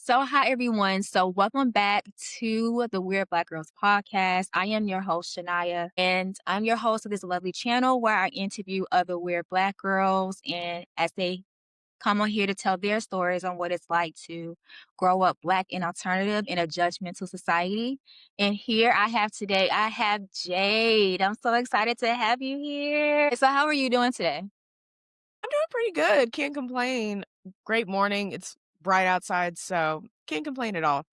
So, hi everyone. So, welcome back to the Weird Black Girls podcast. I am your host, Shania, and I'm your host of this lovely channel where I interview other weird Black girls and as they come on here to tell their stories on what it's like to grow up Black and alternative in a judgmental society. And here I have Jade. I'm so excited to have you here. So, how are you doing today? I'm doing pretty good. Can't complain. Great morning. It's bright outside, so can't complain at all.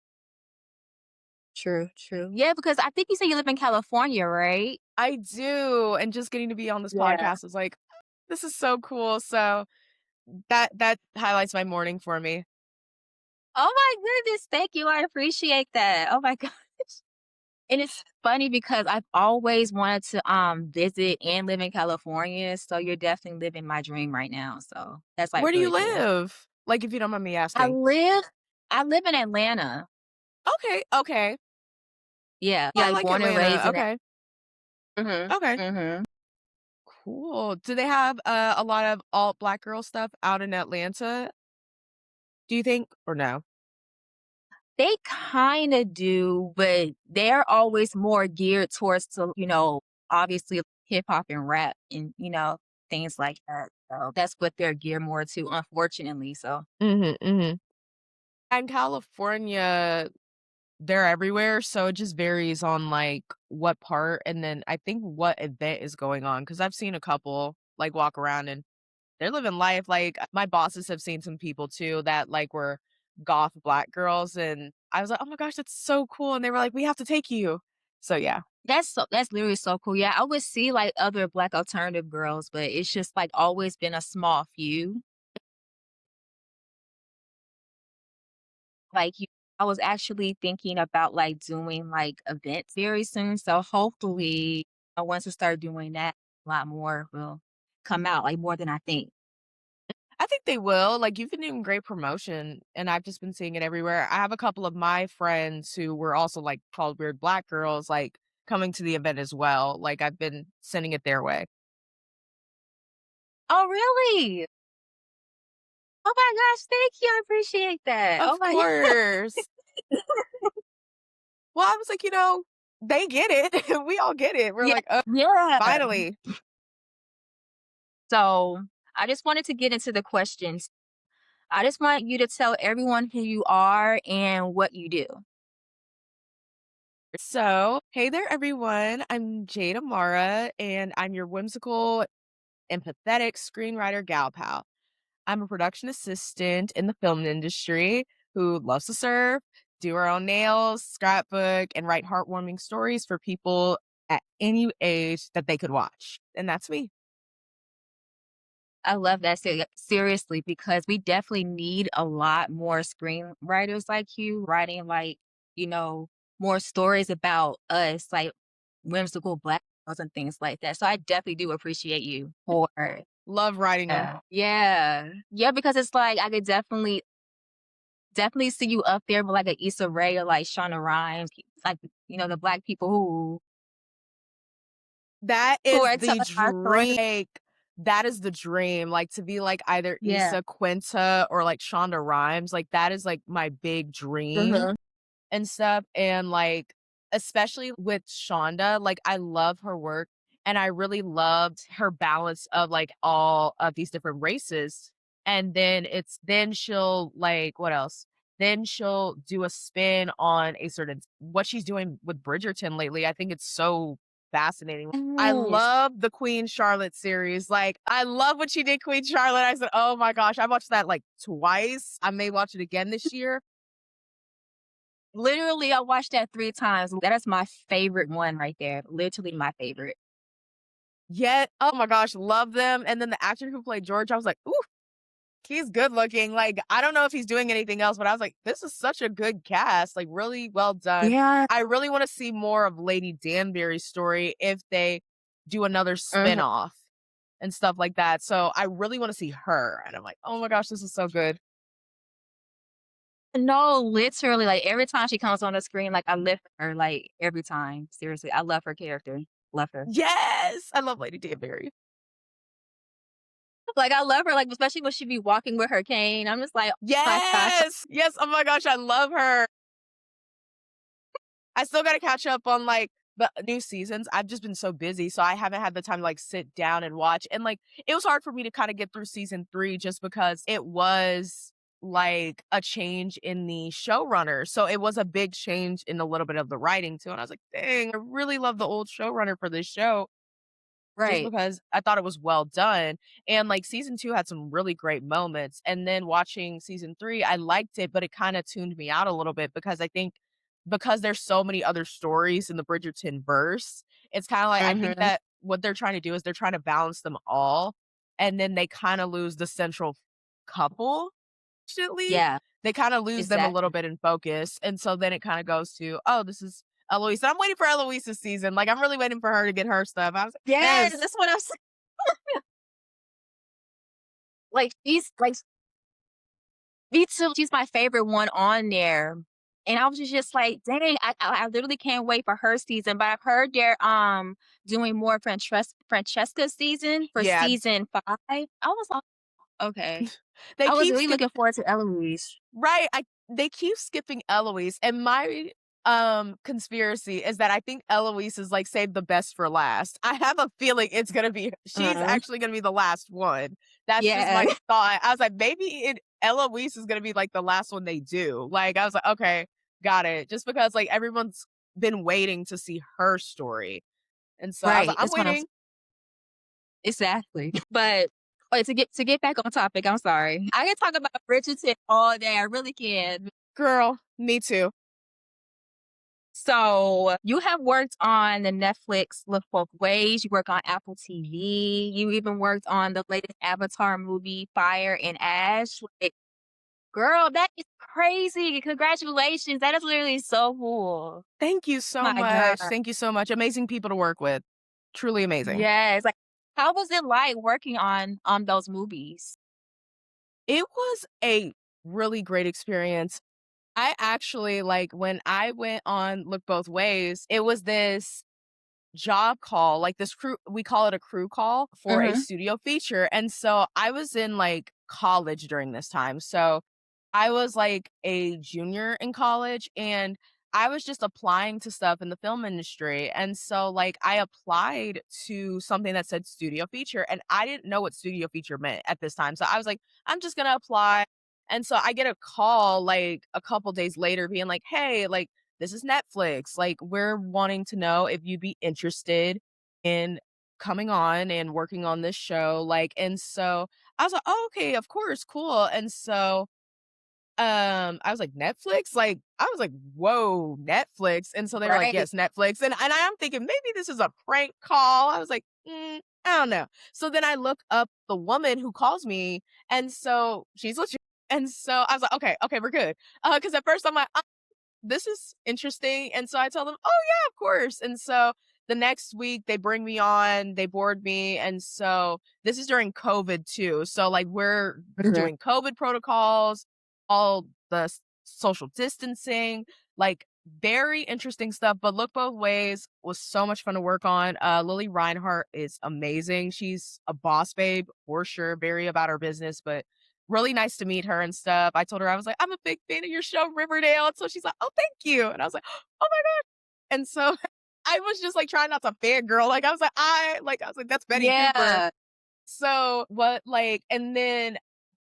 True, true. Yeah, because I think you said you live in California, right? I do, and just getting to be on this Yeah. podcast was like, this is so cool. So that highlights my morning for me. Oh my goodness, thank you. I appreciate that. Oh my gosh. And it's funny because I've always wanted to visit and live in California. So you're definitely living my dream right now. So that's like Where do you really cool. live? Like, if you don't mind me I asking. live I live in Atlanta. Okay, okay. Yeah. Oh, Yeah, I like like born and raised Atlanta. in that. Okay, Mm-hmm. okay, Mm-hmm. cool. Do they have a lot of alt black girl stuff out in Atlanta? Do you think or no? They kind of do, but they're always more geared towards obviously hip hop and rap and things like that. So that's what they're geared more to, unfortunately. So Mm-hmm. Mm-hmm. And California, they're everywhere, so it just varies on, like, what part, and then I think what event is going on. Because 'cause I've seen a couple, like, walk around and they're living life, like, my bosses have seen some people too that, like, were goth black girls, and I was like, "Oh my gosh, that's so cool," and they were like, "We have to take you." So, yeah. that's literally so cool. Yeah, I would see like other black alternative girls, but it's just like always been a small few. Like you I was actually thinking about like doing like events very soon. So hopefully once I start doing that, a lot more will come out, like more than I think. I think they will, like, you've been doing great promotion, and I've just been seeing it everywhere. I have a couple of my friends who were also, like, called weird black girls, like, coming to the event as well, like, I've been sending it their way. Oh, really? Oh my gosh, thank you. I appreciate that. Oh Of my course. Well, I was like, they get it. We all get it. We're Yeah, like, "Oh, yeah. finally." So I just wanted to get into the questions. I just want you to tell everyone who you are and what you do. So, hey there, everyone. I'm Jade Amara, and I'm your whimsical, empathetic screenwriter gal pal. I'm a production assistant in the film industry who loves to surf, do her own nails, scrapbook, and write heartwarming stories for people at any age that they could watch. And that's me. I love that seriously because we definitely need a lot more screenwriters like you writing like, you know, more stories about us, like whimsical black girls and things like that. So I definitely do appreciate you for Love writing them. yeah. Yeah, because it's like I could definitely see you up there with like a Issa Rae or like Shonda Rhimes, like the black people That who is are the telling our stories. dream. Like, that is the dream, like, to be, like, either Yeah. Issa Quinta or, like, Shonda Rhimes, like, that is, like, my big dream Mhm. and stuff, and, like, especially with Shonda, like, I love her work, and I really loved her balance of, like, all of these different races, and then she'll, like, what else? Then she'll do a spin on a certain what she's doing with Bridgerton lately, I think it's so fascinating. I Yes. love the Queen Charlotte series, like, I love what she did Queen Charlotte, I said, "Oh my gosh," I watched that, like, twice, I may watch it again this year. Literally, I watched that 3 times. That is my favorite one right there. Literally my favorite. Yeah, oh my gosh, love them, and then the actor who played George, I was like, "Ooh, he's good looking," like, I don't know if he's doing anything else, but I was like, "This is such a good cast, like, really well done." Yeah. I really wanna see more of Lady Danbury's story if they do another Mhm. spinoff and stuff like that, so I really wanna see her, and I'm like, "Oh my gosh, this is so good." No, literally, like, every time she comes on the screen, like, I lift her, like, every time. Seriously, I love her character. Love her. Yes! I love Lady Danbury. Like, I love her, like, especially when she be walking with her cane. I'm just like, "Oh my gosh." Yes! Yes, oh my gosh, I love her. I still gotta catch up on, like, the new seasons. I've just been so busy, so I haven't had the time to, like, sit down and watch, and, like, it was hard for me to kinda get through season 3 just because it was, like, a change in the showrunner, so it was a big change in a little bit of the writing too, and I was like, "Dang, I really love the old showrunner for this show." Just Right. because I thought it was well done, and, like, season 2 had some really great moments, and then watching season 3, I liked it, but it kinda tuned me out a little bit because I think because there's so many other stories in the Bridgerton verse, it's kinda like I think Mhm. that what they're trying to do is they're trying to balance them all, and then they kinda lose the central couple, unfortunately. Yeah, They kinda lose them a little exactly. bit in focus, and so then it kinda goes to, "Oh, this is Eloise." And I'm waiting for Eloise's season, like, I'm really waiting for her to get her stuff. I was like, Yes, "Yes." that's what I'm saying. Like, she's like me too, she's my favorite one on there, and I was just like, "Dang, I literally can't wait for her season," but I've heard they're, doing more Francesca's season for Yeah, season 5. I was like, "Okay." they I was keep really skip looking forward to Eloise. right, they keep skipping Eloise, and my, conspiracy is that I think Eloise is, like, saved the best for last. I have a feeling it's gonna be she's Mhm. actually gonna be the last one. That's just Yeah. my thought. I was like, "Maybe Eloise is gonna be, like, the last one they do." Like, I was like, "Okay, got it." Just because, like, everyone's been waiting to see her story, and so I was like, Right, "I'm that's what I'm waiting." exactly. But wait, to get back on topic, I'm sorry. I can talk about Bridgerton all day, I really can. Girl, me too. So, you have worked on the Netflix Look Both Ways, you work on Apple TV, you even worked on the latest Avatar movie, Fire and Ash. Like, girl, that is crazy. Congratulations. That is literally so cool. Thank you so My god. much. Thank you so much. Amazing people to work with. Truly amazing. Yes, like, how was it like working on those movies? It was a really great experience. I actually like when I went on Look Both Ways, it was this job call, like this crew we call it a crew call for a Mhm. studio feature. And so I was in like college during this time. So I was like a junior in college and I was just applying to stuff in the film industry. And so like I applied to something that said studio feature and I didn't know what studio feature meant at this time. So I was like, I'm just going to apply. And so I get a call like a couple days later being like, "Hey, like this is Netflix. Like, we're wanting to know if you'd be interested in coming on and working on this show." Like, and so I was like, "Oh, okay, of course, cool." And so I was like, "Netflix?" Like, I was like, "Whoa, Netflix." And so they were like, Right. "Yes, Netflix." And I am thinking maybe this is a prank call. I was like, I don't know." So then I look up the woman who calls me, and so she's legit. And so I was like, "Okay, okay, we're good." Because at first I'm like, this is interesting. And so I tell them, "Oh yeah, of course." And so the next week they bring me on, they board me. And so this is during COVID too. So like we're Mhm. doing COVID protocols, all the social distancing, like very interesting stuff. But Look Both Ways was so much fun to work on. Lily Reinhart is amazing. She's a boss babe for sure, very about her business, but really nice to meet her and stuff. I told her, I was like, "I'm a big fan of your show, Riverdale." And so she's like, "Oh, thank you." And I was like, "Oh my god." And so I was just like trying not to fangirl. Like I was like, "That's Betty Cooper." Yeah. So what like and then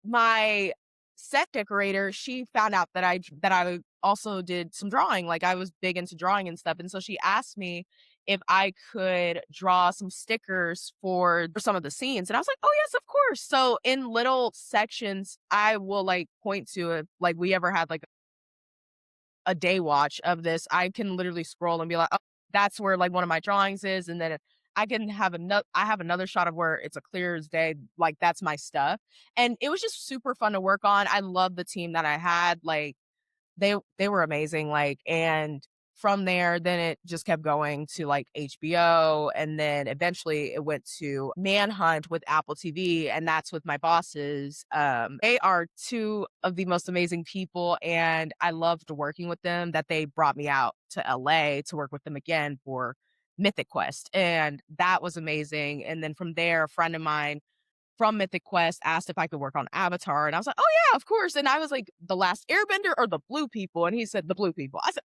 my set decorator, she found out that I also did some drawing, like, I was big into drawing and stuff, and so she asked me if I could draw some stickers for some of the scenes, and I was like, "Oh, yes, of course." So, in little sections, I will, like, point to it like, we ever had, like, a day watch of this, I can literally scroll and be like, "Oh, that's where, like, one of my drawings is," and then I have another shot of where it's a clear as day, like, that's my stuff, and it was just super fun to work on. I love the team that I had, like, they were amazing, like, and from there, then it just kept going to, like, HBO, and then eventually it went to Manhunt with Apple TV, and that's with my bosses. They are 2 of the most amazing people, and I loved working with them that they brought me out to LA to work with them again for Mythic Quest, and that was amazing, and then from there, a friend of mine from Mythic Quest asked if I could work on Avatar, and I was like, "Oh, yeah, of course," and I was like, "The Last Airbender or the Blue People?" And he said, "The Blue People." I said,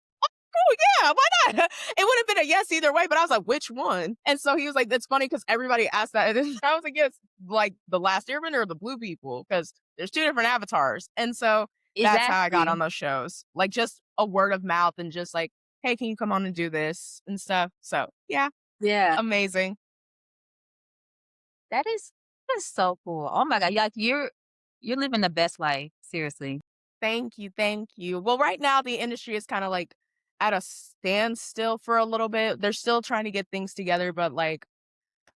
"Oh, yeah, why not?" It would have been a yes either way, but I was like, "Which one?" And so he was like, "That's funny because everybody asked that," and I was like, "Yes, like, The Last Airbender or the Blue People, because there's 2 different avatars." And so that's how I got Exactly. on those shows, like, just a word of mouth and just like, "Hey, can you come on and do this?" and stuff. So, yeah, Yeah. amazing. That is so cool. Oh my god, like, you're living the best life, seriously. Thank you, thank you. Well, right now the industry is kinda, like, at a standstill for a little bit. They're still trying to get things together, but, like,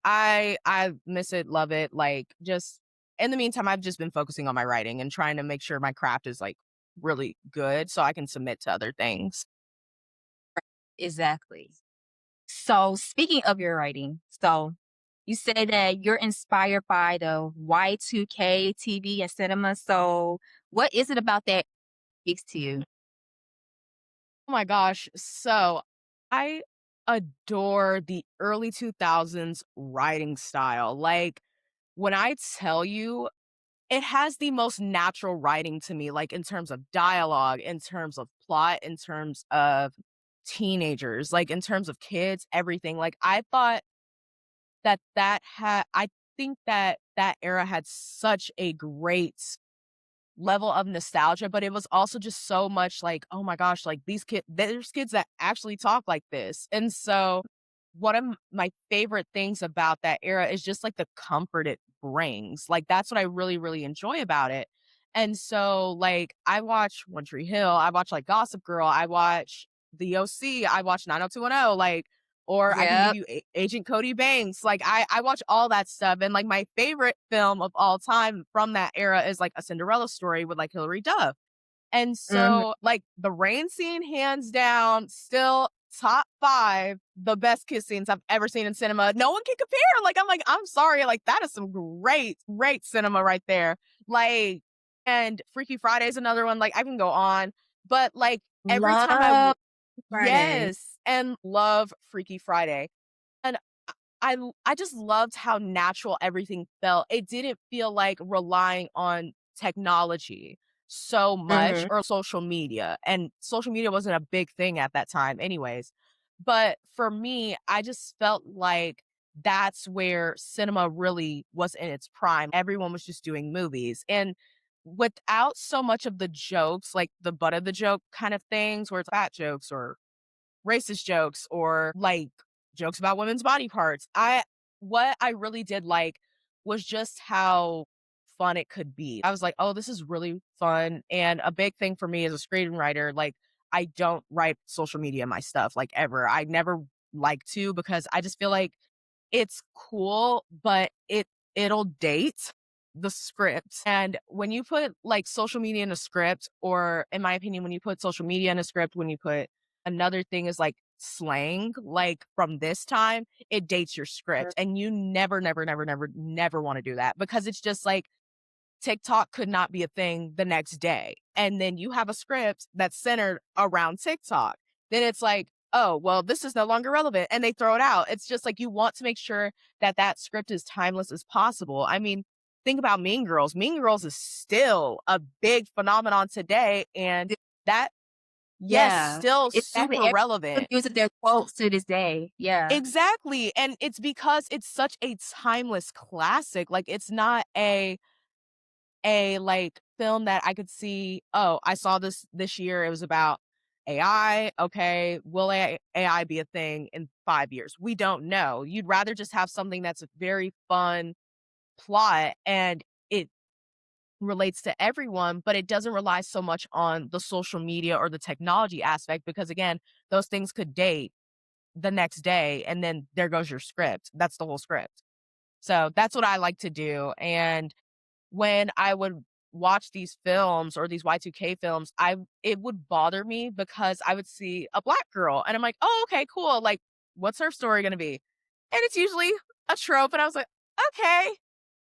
I miss it, love it, like, just in the meantime, I've just been focusing on my writing and trying to make sure my craft is, like, really good so I can submit to other things. Exactly. So, speaking of your writing, so you said that you're inspired by the Y2K TV and cinema. So, what is it about that speaks to you? Oh my gosh, so I adore the early 2000s writing style, like, when I tell you it has the most natural writing to me, like, in terms of dialogue, in terms of plot, in terms of teenagers, like, in terms of kids, everything, like, I thought I think that that era had such a great level of nostalgia, but it was also just so much like, "Oh my gosh, like, there's kids that actually talk like this." And so, one of my favorite things about that era is just, like, the comfort it brings, like, that's what I really, really enjoy about it. And so, like, I watch One Tree Hill, I watch, like, Gossip Girl, I watch The OC, I watch 90210, like, or I can give Yep. you Agent Cody Banks, like, I watch all that stuff, and, like, my favorite film of all time from that era is, like, A Cinderella Story with, like, Hilary Duff. And Mhm. so, like, the rain scene, hands down, still top 5, the best kiss scenes I've ever seen in cinema. No one can compare. Like, I'm sorry. Like, that is some great, great cinema right there. Like, and Freaky Friday is another one. Like, I can go on. But, like, every time Love Friday. yes, and love Freaky Friday. And I just loved how natural everything felt. It didn't feel like relying on technology so much Mhm. or social media, and social media wasn't a big thing at that time anyways. But for me, I just felt like that's where cinema really was in its prime. Everyone was just doing movies, and without so much of the jokes, like the butt of the joke kind of things where it's fat jokes or racist jokes or like jokes about women's body parts. What I really did like was just how fun it could be. I was like, "Oh, this is really fun." And a big thing for me as a screenwriter, like I don't write social media my stuff like ever. I never like to because I just feel like it's cool, but it'll date the script. And when you put, like, social media in a script, or in my opinion, when you put social media in a script, when you put another thing is, like, slang, like, from this time, it dates your Mhm. script, and you never, never, never, never, never wanna do that because it's just like TikTok could not be a thing the next day. And then you have a script that's centered around TikTok. Then it's like, oh, well, this is no longer relevant. And they throw it out. It's just like you want to make sure that that script is timeless as possible. I mean, think about Mean Girls. Mean Girls is still a big phenomenon today. And that, yes, Yeah. still Exactly. super Everyone relevant. uses their quotes to this day. Yeah. Exactly. And it's because it's such a timeless classic. Like, it's not like, film that I could see, "Oh, I saw this year, it was about AI, okay, will AI be a thing in 5 years?" We don't know. You'd rather just have something that's a very fun plot, and it relates to everyone, but it doesn't rely so much on the social media or the technology aspect because, again, those things could date the next day, and then there goes your script. That's the whole script. So, that's what I like to do, and when I would watch these films or these Y2K films, I it would bother me because I would see a black girl and I'm like, "Oh, okay, cool. Like, what's her story gonna be?" And it's usually a trope, and I was like, "Okay."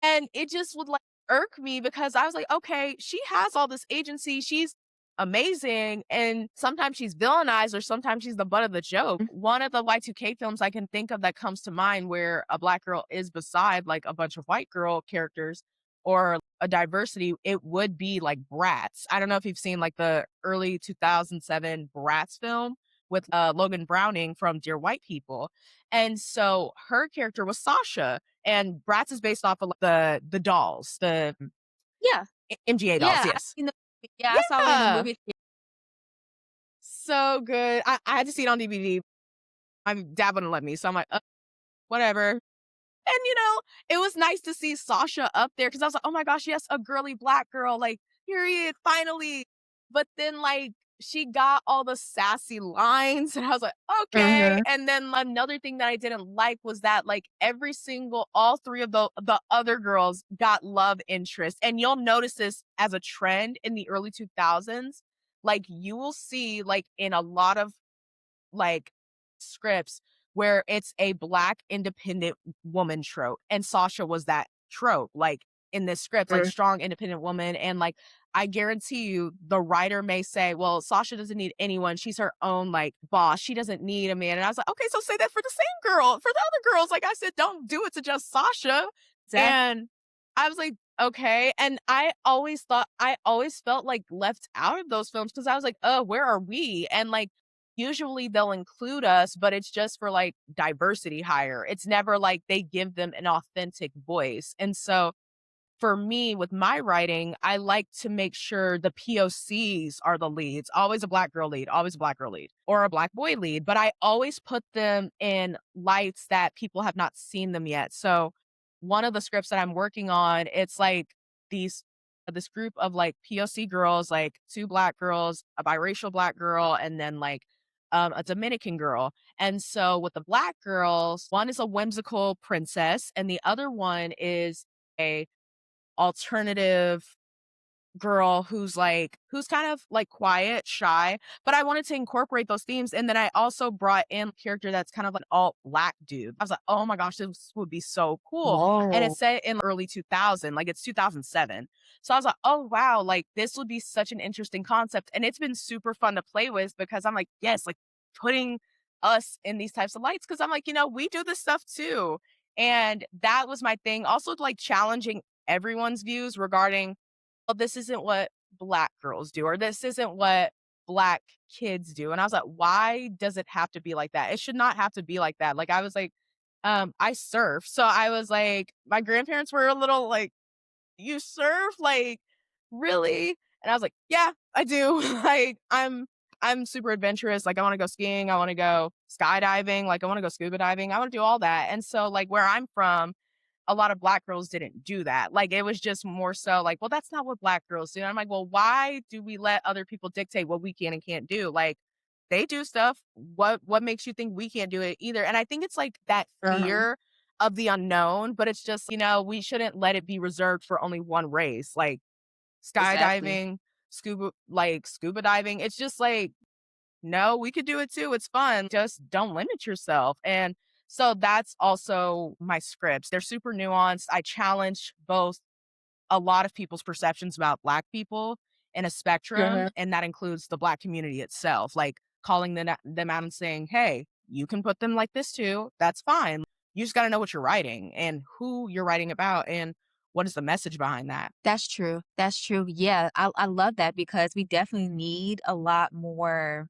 And it just would, like, irk me because I was like, "Okay, she has all this agency. She's amazing, and sometimes she's villainized or sometimes she's the butt of the joke. One of the Y2K films I can think of that comes to mind where a Black girl is beside, like, a bunch of white girl characters or a diversity, it would be, like, Bratz. I don't know if you've seen, like, the early 2007 Bratz film with, Logan Browning from Dear White People, and so her character was Sasha, and Bratz is based off of, like, the dolls, the Yeah. MGA dolls, Yeah, I yes. seen the yeah, I saw it in the Yeah. movie thea So good. I had to see it on DVD. My dad wouldn't let me, so I'm like, whatever." And, it was nice to see Sasha up there because I was like, "Oh my gosh, yes, a girly Black girl, like, period, finally." But then, like, she got all the sassy lines, and I was like, "Okay." Mhm. And then another thing that I didn't like was that, like, all 3 of the other girls got love interest, and you'll notice this as a trend in the early 2000s. Like, you will see, like, in a lot of like scripts where it's a Black independent woman trope, and Sasha was that trope, like, in this script, like, Mhm. strong independent woman, and, like, I guarantee you the writer may say, "Well, Sasha doesn't need anyone, she's her own, like, boss, she doesn't need a man," and I was like, "Okay, so say that for the same girl, for the other girls," like I said, "Don't do it to just Sasha," Exactly. and I was like, "Okay," and I always felt, like, left out of those films because I was like, "Oh, where are we?" And, like, usually they'll include us, but it's just for, like, diversity hire. It's never like they give them an authentic voice. And so for me, with my writing, I like to make sure the POCs are the leads. Always a Black girl lead, always a Black girl lead, or a Black boy lead, but I always put them in lights that people have not seen them yet. So one of the scripts that I'm working on, it's like these this group of like POC girls, like 2 Black girls, a biracial Black girl, and then like a Dominican girl. And so with the Black girls, one is a whimsical princess, and the other one is a alternative girl who's kind of like quiet, shy, but I wanted to incorporate those themes. And then I also brought in a character that's kind of an alt Black dude. I was like, oh my gosh, this would be so cool. And Whoa. it's set in early 2000, like it's 2007. So I was like, oh wow, like this would be such an interesting concept. And it's been super fun to play with because I'm like, yes, like putting us in these types of lights. Cause I'm like, we do this stuff too. And that was my thing. Also, like challenging everyone's views regarding, well, this isn't what Black girls do, or this isn't what Black kids do. And I was like, why does it have to be like that? It should not have to be like that. Like I was like, I surf. So I was like, my grandparents were a little like, you surf? Like, really? And I was like, yeah, I do. Like, I'm super adventurous. Like, I want to go skiing. I want to go skydiving. Like, I want to go scuba diving. I want to do all that. And so, like, where I'm from, a lot of Black girls didn't do that. Like, it was just more so like, well, that's not what Black girls do. And I'm like, well, why do we let other people dictate what we can and can't do? Like, they do stuff. What makes you think we can't do it either? And I think it's like that Uh-huh. fear of the unknown, but it's just, we shouldn't let it be reserved for only one race. Like Exactly. skydiving, scuba diving. It's just like, no, we could do it too. It's fun. Just don't limit yourself. And so that's also my scripts. They're super nuanced. I challenge both a lot of people's perceptions about Black people in a spectrum, Mhm. and that includes the Black community itself, like calling them out and saying, hey, you can put them like this too. That's fine. You just got to know what you're writing and who you're writing about and what is the message behind that. That's true. That's true. Yeah, I love that because we definitely need a lot more,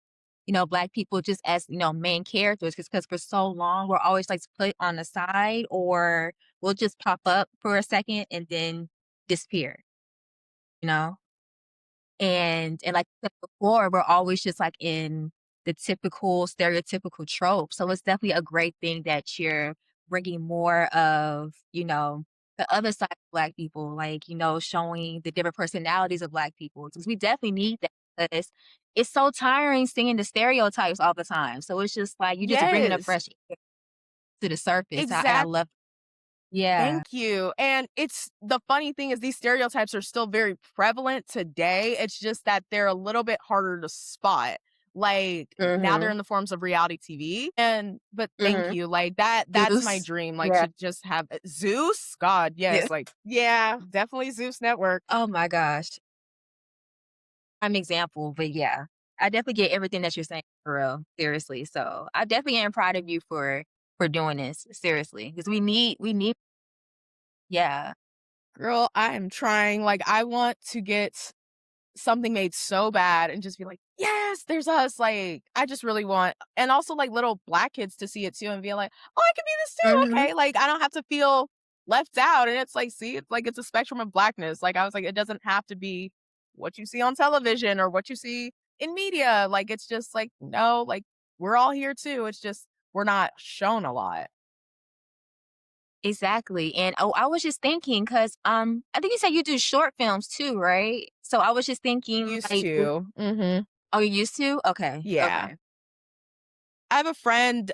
Black people just as, main characters. Because for so long we're always like put on the side or we'll just pop up for a second and then disappear, you know? And like I said before, we're always just, like, in the typical stereotypical trope, so it's definitely a great thing that you're bringing more of, the other side of Black people, like, showing the different personalities of Black people, because we definitely need that because it's so tiring seeing the stereotypes all the time, so it's just like, you're just bringing a Yes, fresh air to the surface, I exactly. love. Yeah. Thank you. And it's the funny thing is these stereotypes are still very prevalent today. It's just that they're a little bit harder to spot. Like now they're Mhm. in the forms of reality TV. And but thank Mhm. you. Like that's my Zeus. dream. Like Yeah. to just have Zeus. God, Yeah. yes. Like, yeah, definitely Zeus Network. Oh my gosh. prime example, but yeah, I definitely get everything that you're saying for real, seriously. So I definitely am proud of you for doing this, seriously, because we need yeah. Girl, I am trying, like, I want to get something made so bad and just be like, "Yes, there's us." Like, I just really want and also, like, little black kids to see it too and be like, "Oh, I can be this too, Mhm. okay." Like, I don't have to feel left out, and it's like, see, it's like it's a spectrum of blackness. Like, I was like, it doesn't have to be what you see on television or what you see in media. Like, it's just like, no, like, we're all here too. It's just we're not shown a lot. Exactly, and, oh, I was just thinking, cause I think you said you do short films too, right? So I was just thinking, Used like, w to. Mhm. oh, you used to? Okay, Yeah. okay. I have a friend,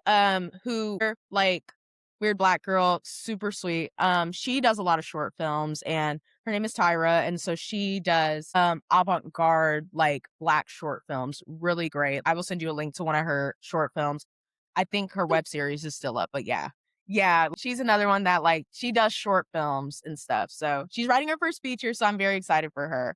who like, weird black girl, super sweet. She does a lot of short films, and her name is Tyra, and so she does, avant-garde, like, black short films, really great. I will send you a link to one of her short films. I think her web series is still up, but yeah. Yeah, she's another one that, like, she does short films and stuff, so she's writing her first feature, so I'm very excited for her.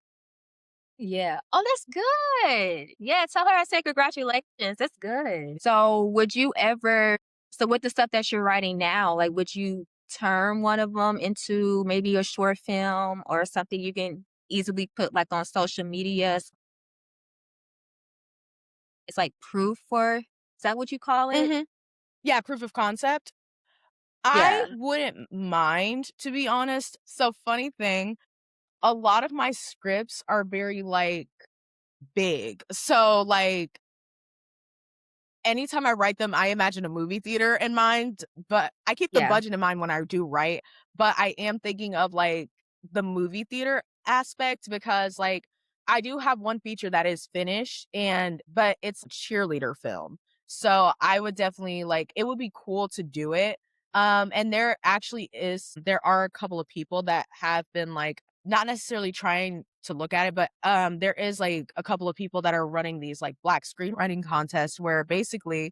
Yeah. Oh, that's good. Yeah, tell her I said congratulations, that's good. So, would you ever so with the stuff that you're writing now, like, would you turn one of them into maybe a short film or something you can easily put, like, on social media? It's like proof for is that what you call it? Mhm. Yeah, proof of concept. I Yeah, wouldn't mind, to be honest. So, funny thing, a lot of my scripts are very, like, big. So, like, anytime I write them, I imagine a movie theater in mind, but I keep the yeah. budget in mind when I do write, but I am thinking of, like, the movie theater aspect because, like, I do have one feature that is finished but it's a cheerleader film. So, I would definitely like it would be cool to do it. And there are a couple of people that have been, like, not necessarily trying to look at it, but, there is, like, a couple of people that are running these, like, black screenwriting contests where basically,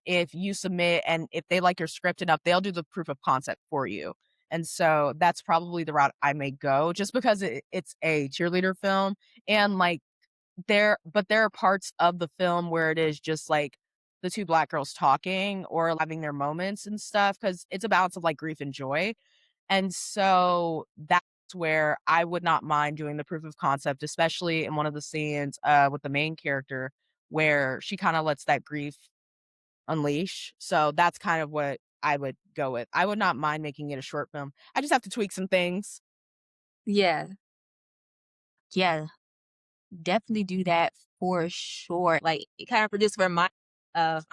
if you submit and if they like your script enough, they'll do the proof of concept for you. And so that's probably the route I may go just because it's a cheerleader film and, like, there are parts of the film where it is just, like, the 2 black girls talking or having their moments and stuff because it's a balance of, like, grief and joy. And so that's where I would not mind doing the proof of concept, especially in one of the scenes, with the main character where she kinda lets that grief unleash. So that's kind of what I would go with. I would not mind making it a short film. I just have to tweak some things. Yeah. Yeah, definitely do that for sure. Like, it kind of produced for my of,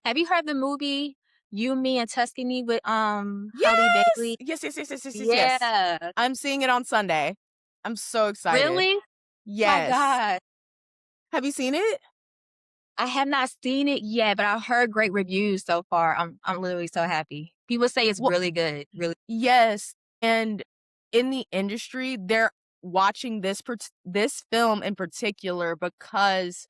have you heard the movie You, Me, and Tuscany with, Halle Yes! Bailey? Yes, yes, yes, yes, yes, yes, yes. Yeah. I'm seeing it on Sunday. I'm so excited. Really? My Yes. god. Have you seen it? I have not seen it yet, but I've heard great reviews so far. I'm literally so happy. People say it's Well, really good, really. yes, and in the industry, they're watching this film in particular because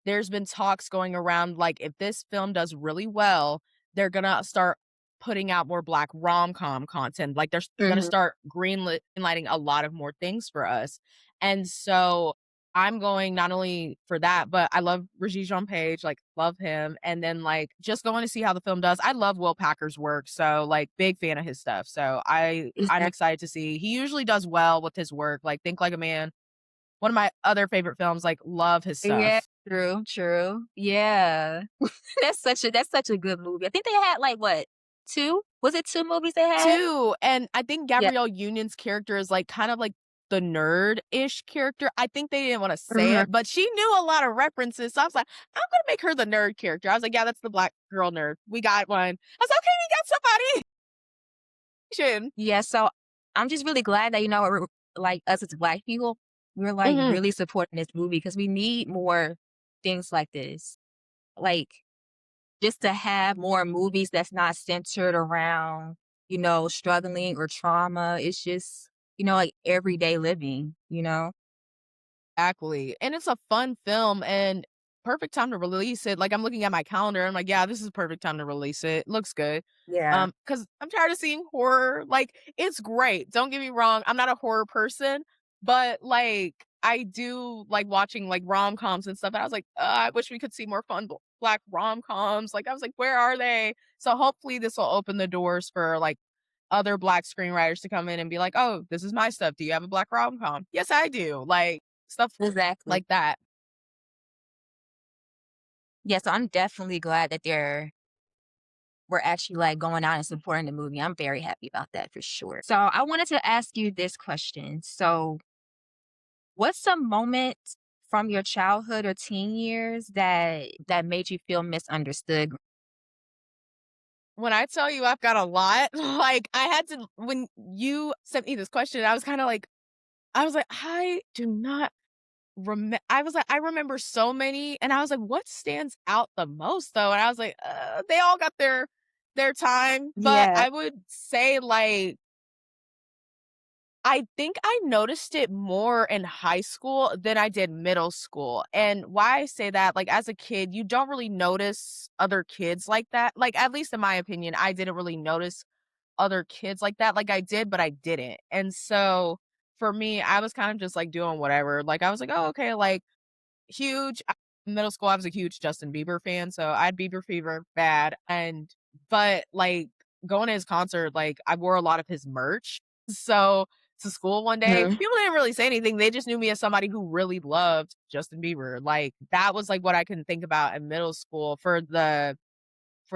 there's been talks going around, like, if this film does really well, they're gonna start putting out more black rom-com content, like, they're gonna Mhm. start greenlighting a lot of more things for us, and so I'm going not only for that, but I love Regis Jean-Page, like, love him, and then, like, just going to see how the film does. I love Will Packer's work, so, like, big fan of his stuff, so I'm Yeah. excited to see. He usually does well with his work, like, Think Like a Man, one of my other favorite films, like, love his Yeah, stuff. true, true. Yeah. That's such a good movie. I think they had, like, what, 2? Was it 2 movies they had? 2, and I think Yeah. Gabrielle Union's character is, like, kind of like the nerd-ish character. I think they didn't wanna say Mhm. it, but she knew a lot of references, so I was like, "I'm gonna make her the nerd character." I was like, "Yeah, that's the black girl nerd. We got one." I was like, "Okay, we got somebody." Yeah, so I'm just really glad that, we're like, us as Black people, we're, like, Mhm. really supporting this movie because we need more things like this. Like, just to have more movies that's not centered around, struggling or trauma. It's just, like, everyday living, you know? Exactly, and it's a fun film and perfect time to release it. Like, I'm looking at my calendar, I'm like, "Yeah, this is a perfect time to release it. Looks good." Yeah. Because 'cause I'm tired of seeing horror. Like, it's great, don't get me wrong, I'm not a horror person, but, like, I do like watching like rom-coms and stuff, and I was like, I wish we could see more fun black rom-coms." Like, I was like, "Where are they?" So hopefully this will open the doors for like other black screenwriters to come in and be like, "Oh, this is my stuff. Do you have a black rom-com?" "Yes, I do." Like stuff Exactly. like that. Yeah, so I'm definitely glad that we're actually like going out and supporting the movie. I'm very happy about that for sure. So I wanted to ask you this question. So what's some moment from your childhood or teen years that made you feel misunderstood? When I tell you I've got a lot, like I had to when you sent me this question, I was like, I do not I was like, I remember so many, and I was like, what stands out the most though? And I was like, they all got their time, but Yeah. I would say like I think I noticed it more in high school than I did middle school. And why I say that, like as a kid, you don't really notice other kids like that. Like at least in my opinion, I didn't really notice other kids like that. Like I did, but I didn't. And so for me, I was kind of just like doing whatever. Like I was like, oh, okay, like huge middle school, I was a huge Justin Bieber fan, so I had Bieber fever bad, but, like, going to his concert, like, I wore a lot of his merch, so to school one day, Mhm. people didn't really say anything, they just knew me as somebody who really loved Justin Bieber, like, that was, like, what I can think about in middle school for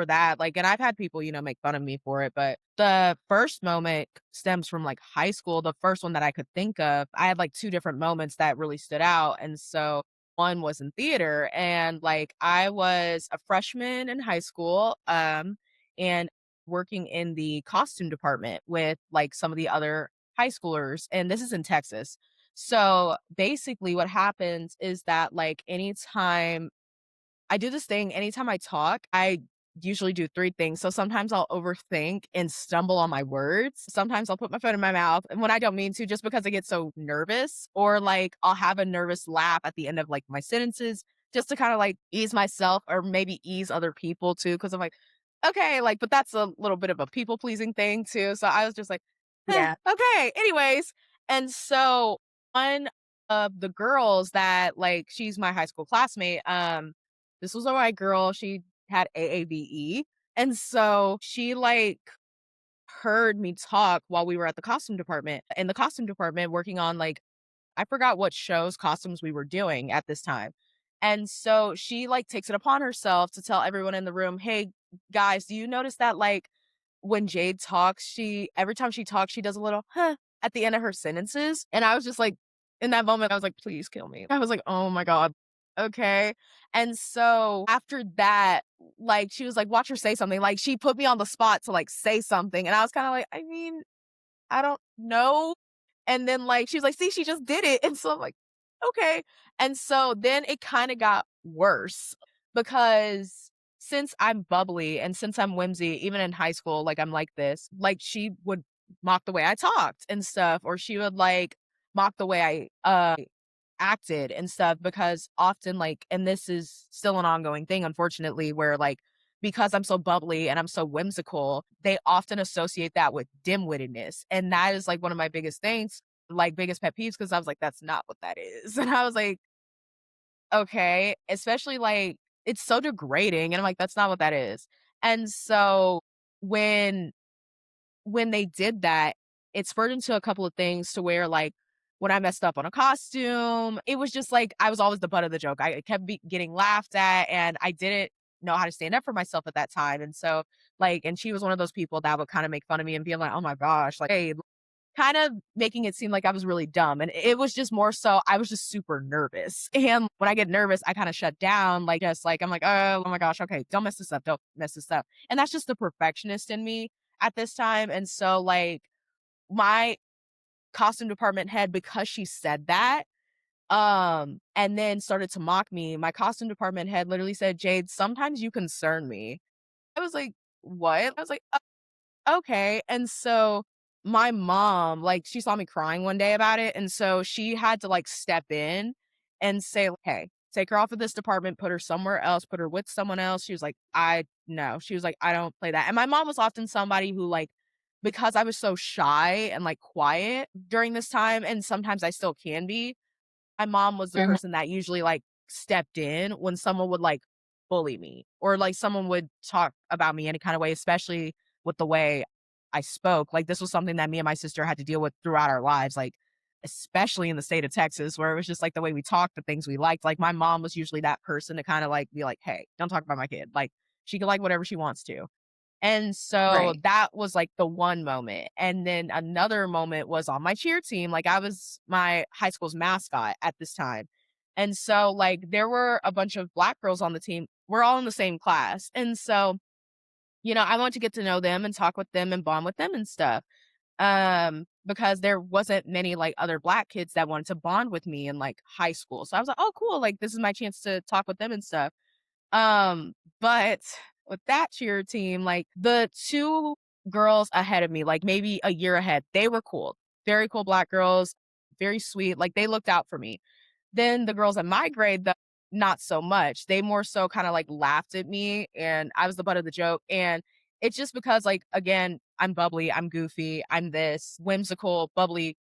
that, like and I've had people, make fun of me for it, but the first moment stems from, like, high school, the first one that I could think of. I had, like, 2 different moments that really stood out, and so one was in theater, and, like, I was a freshman in high school, and working in the costume department with, like, some of the other high schoolers, and this is in Texas. So, basically what happens is that, like, anytime I do this thing anytime I talk, I usually do 3 things. So sometimes I'll overthink and stumble on my words. Sometimes I'll put my foot in my mouth, and when I don't mean to, just because I get so nervous, or, like, I'll have a nervous laugh at the end of, like, my sentences just to kinda, like, ease myself or maybe ease other people too. Because 'cause I'm like, "Okay," like, but that's a little bit of a people pleasing thing too. So I was just like, Yeah. okay." Anyways, and so one of the girls that, like, she's my high school classmate, this was a white girl, she had AAVE, and so she, like, heard me talk while we were at the costume department in the costume department working on, like I forgot what shows, costumes we were doing at this time, and so she, like, takes it upon herself to tell everyone in the room, "Hey, guys, do you notice that, like, when Jade talks, she every time she talks, she does a little, 'huh' at the end of her sentences?" And I was just like in that moment, I was like, "Please kill me." I was like, "Oh my god, okay." And so after that, like, she was like, "Watch her say something." Like, she put me on the spot to, like, say something, and I was kinda like, "I mean, I don't know." And then, like, she was like, "See, she just did it." And so I'm like, "Okay." And so then it kinda got worse because since I'm bubbly and since I'm whimsy, even in high school, like, I'm like this, like, she would mock the way I talked and stuff, or she would, like, mock the way I acted and stuff because often, like and this is still an ongoing thing, unfortunately, where, like, because I'm so bubbly and I'm so whimsical, they often associate that with dim-wittedness, and that is, like, one of my biggest things, like, biggest pet peeves, because I was like, "That's not what that is." And I was like, "Okay." Especially, like, it's so degrading, and I'm like, "That's not what that is." And so when they did that, it spurred into a couple of things to where, like, when I messed up on a costume, it was just like I was always the butt of the joke. I kept getting laughed at, and I didn't know how to stand up for myself at that time. And so, like, and she was one of those people that would kind of make fun of me and be like, "Oh my gosh," like, hey, kind of making it seem like I was really dumb. And it was just more so I was just super nervous. And when I get nervous, I kind of shut down, like, just like, I'm like, oh my gosh, okay, don't mess this up. Don't mess this up. And that's just the perfectionist in me at this time. And so, like, my costume department head, because she said that, and then started to mock me, my costume department head literally said, "Jade, sometimes you concern me." I was like, "What?" I was like, okay." And so my mom, like, she saw me crying one day about it, and so she had to, like, step in and say, "Hey, take her off of this department, put her somewhere else, put her with someone else." She was like, "I no." She was like, "I don't play that." And my mom was often somebody who, like, because I was so shy and, like, quiet during this time, and sometimes I still can be, My mom was the Mhm. person that usually, like, stepped in when someone would, like, bully me or, like, someone would talk about me any kind of way, especially with the way I spoke. Like, this was something that me and my sister had to deal with throughout our lives, like, especially in the state of Texas, where it was just, like, the way we talked, the things we liked. Like, my mom was usually that person to kinda, like, be like, "Hey, don't talk about my kid." Like, she can like whatever she wants to. And so Right. that was, like, the one moment, and then another moment was on my cheer team, like, I was my high school's mascot at this time, and so, like, there were a bunch of Black girls on the team. We're all in the same class, and so, I wanted to get to know them and talk with them and bond with them and stuff, because there wasn't many, like, other Black kids that wanted to bond with me in, like, high school, so I was like, "Oh, cool, like, this is my chance to talk with them and stuff." But with that cheer team, like the 2 girls ahead of me, like maybe a year ahead, they were cool. Very cool Black girls, very sweet, like they looked out for me. Then the girls in my grade, though, not so much. They more so kinda like laughed at me and I was the butt of the joke. And it's just because like, again, I'm bubbly, I'm goofy, I'm this whimsical, bubbly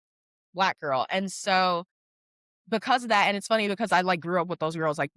Black girl. And so because of that, and it's funny because I, like, grew up with those girls, like,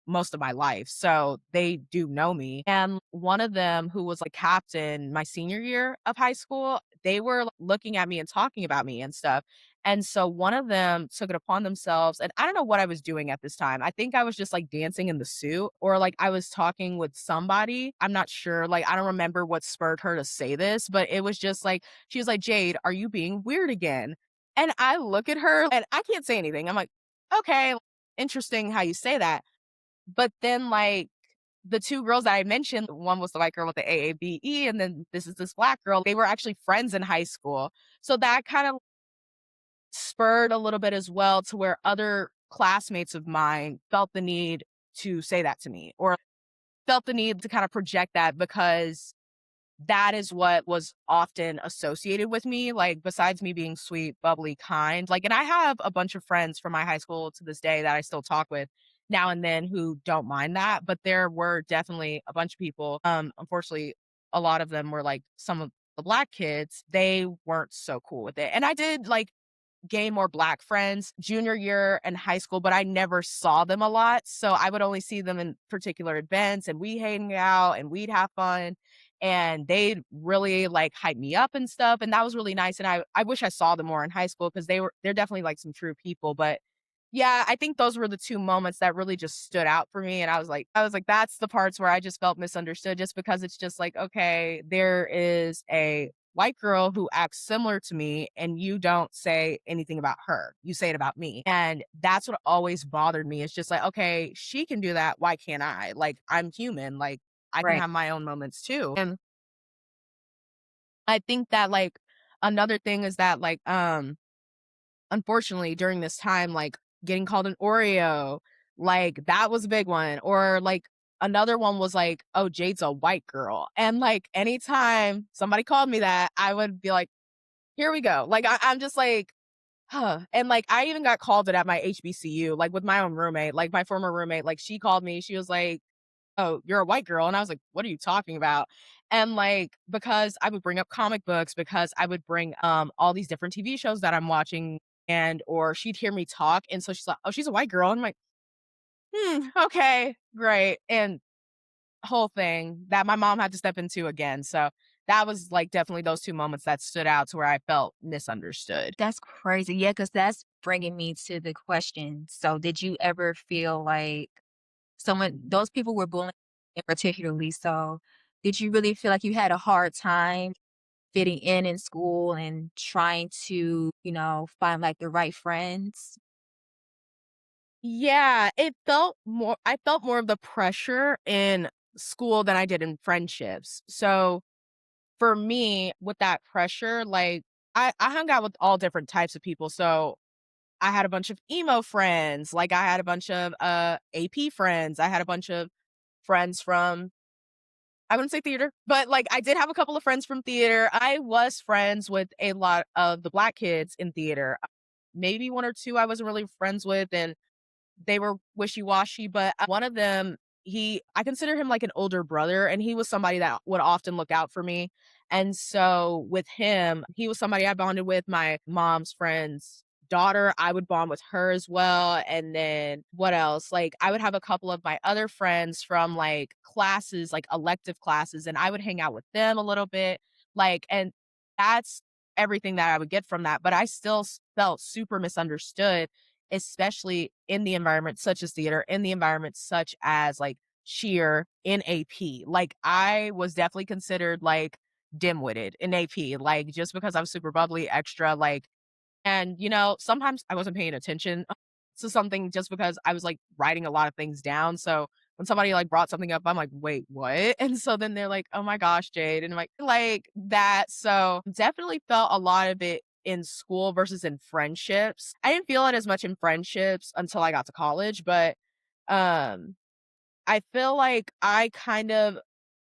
most of my life, so they do know me, and one of them who was, like, captain my senior year of high school, they were, like, looking at me and talking about me and stuff, and so one of them took it upon themselves, and I don't know what I was doing at this time. I think I was just, like, dancing in the suit or, like, I was talking with somebody. I'm not sure, like, I don't remember what spurred her to say this, but it was just, like she was like, "Jade, are you being weird again?" And I look at her and I can't say anything. I'm like, "Okay, interesting how you say that." But then, like, the 2 girls that I mentioned, one was the white girl with the AABE, and then this is this Black girl. They were actually friends in high school. So that kind of spurred a little bit as well to where other classmates of mine felt the need to say that to me or felt the need to kind of project that because that is what was often associated with me, like, besides me being sweet, bubbly, kind, like and I have a bunch of friends from my high school to this day that I still talk with now and then who don't mind that, but there were definitely a bunch of people, unfortunately, a lot of them were, like, some of the Black kids, they weren't so cool with it, and I did, like, gain more Black friends junior year and high school, but I never saw them a lot. So I would only see them in particular events and we hang out and we'd have fun. And they'd really like hype me up and stuff. And that was really nice. And I wish I saw them more in high school because they're definitely like some true people. But yeah, I think those were the 2 moments that really just stood out for me, and I was like, that's the parts where I just felt misunderstood just because it's just like, okay, there is a white girl who acts similar to me, and you don't say anything about her. You say it about me, and that's what always bothered me. It's just like, okay, she can do that, why can't I? Like, I'm human, like, I can Right. have my own moments too, and I think that, like, another thing is that, like, unfortunately, during this time, like, getting called an Oreo, like, that was a big one, or, like, another one was like, "Oh, Jade's a white girl," and, like, anytime somebody called me that, I would be like, "Here we go." Like, I'm just like, "Huh," and, like, I even got called it at my HBCU, like, with my own roommate, like, my former roommate, like, she called me, she was like, "Oh, you're a white girl," and I was like, "What are you talking about?" And, like, because I would bring up comic books, because I would bring, all these different TV shows that I'm watching and or she'd hear me talk, and so she's like, "Oh, she's a white girl," and I'm like, "Hmm, okay, great," and whole thing that my mom had to step into again, so that was, like, definitely those 2 moments that stood out to where I felt misunderstood. That's crazy. Yeah, because that's bringing me to the question. So, did you ever feel like someone those people were bullying in particularly, so did you really feel like you had a hard time fitting in school and trying to, find, like, the right friends? Yeah, I felt more of the pressure in school than I did in friendships. So, for me, with that pressure, like, I hung out with all different types of people. So, I had a bunch of emo friends, like, I had a bunch of, AP friends, I had a bunch of friends from I wouldn't say theater, but, like, I did have a couple of friends from theater. I was friends with a lot of the Black kids in theater. Maybe 1 or 2 I wasn't really friends with, and they were wishy-washy, but, one of them, I consider him like an older brother, and he was somebody that would often look out for me, and so with him, he was somebody I bonded with. My mom's friend's daughter, I would bond with her as well, and then what else? Like, I would have a couple of my other friends from, like, classes, like, elective classes, and I would hang out with them a little bit, like, and that's everything that I would get from that, but I still felt super misunderstood, especially in the environment such as theater, in the environment such as, like, cheer in AP. Like, I was definitely considered, like, dim-witted in AP, like, just because I was super bubbly, extra, like, and, sometimes I wasn't paying attention to something just because I was, like, writing a lot of things down, so when somebody, like, brought something up, I'm like, "Wait, what?" And so then they're like, "Oh my gosh, Jade," and I'm like that, so definitely felt a lot of it in school versus in friendships. I didn't feel it as much in friendships until I got to college, but, um, I feel like I kind of